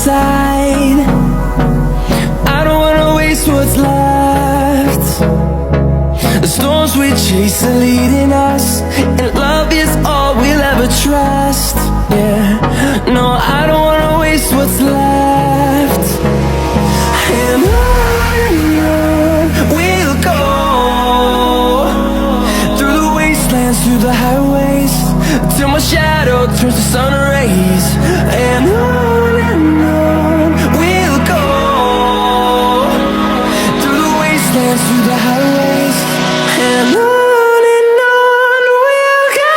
side. I don't wanna waste what's left. The storms we chase are leading us, and love is all we'll ever trust. Yeah, no, I don't wanna waste what's left. And on we'll go, through the wastelands, through the highways, till my shadow turns to sun rays. And on we'll go, through the wastelands, through the highways, and on we'll go.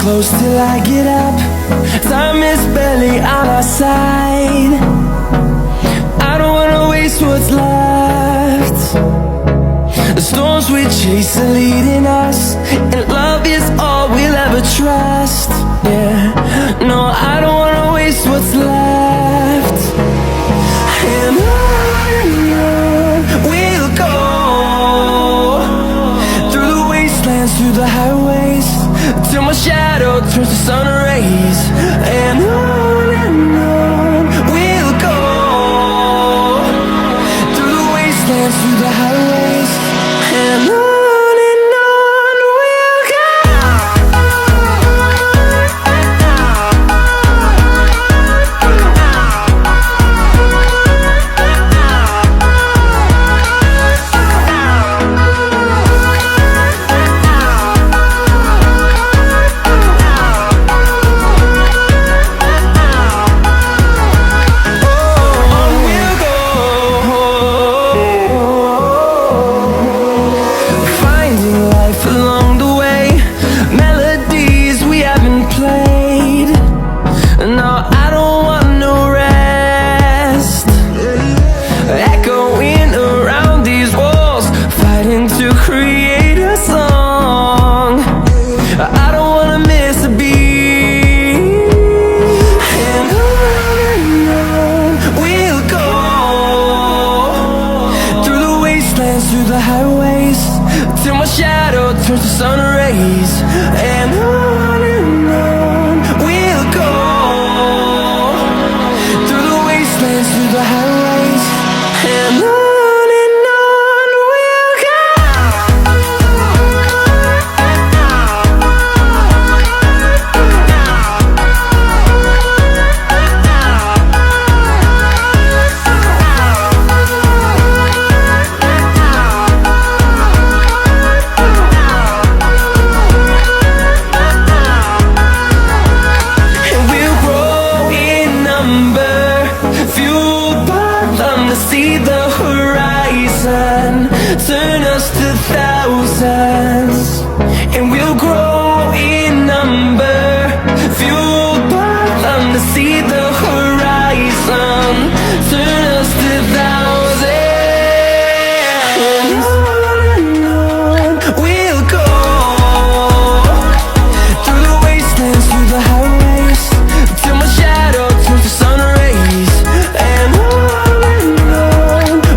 Close till I get up, time is barely on our side. I don't wanna waste what's left. The storms we chase are leading us, and love is all we'll ever trust. Yeah, no, I don't wanna waste what's left. And on we'll go, through the wastelands, through the highways, till my shadow turns to sun rays. And on we'll go, through the wastelands, through the highways, and on we'll go. through the highways, till my shadow turns to sun rays. And on we'll go, through the wastelands, through the highways, and on we'll go. Turn us to thousands, and we'll grow in number, fueled by them to see the horizon. Turn us to thousands, and on we'll go, through the wastelands, through the highways, till my shadow turns to sun rays. And on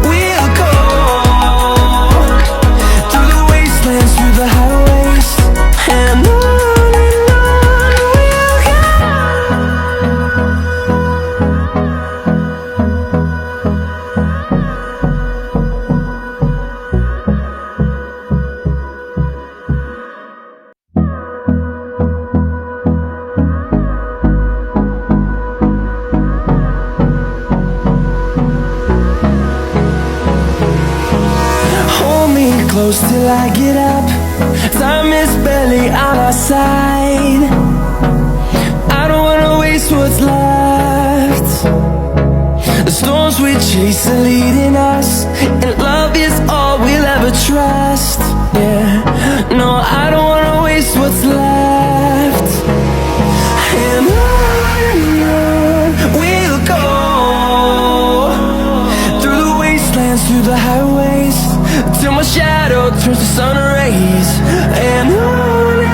we'll go, through the highways, and on we'll go. Hold me close till I get up. Time is barely on our side. I don't wanna waste what's left. The storms we chase are leading us, and love is all we'll ever trust. Yeah, no, I don't wanna waste what's left. And on we'll go, through the wastelands, through the highways, till my shadow turns to sun rays. And on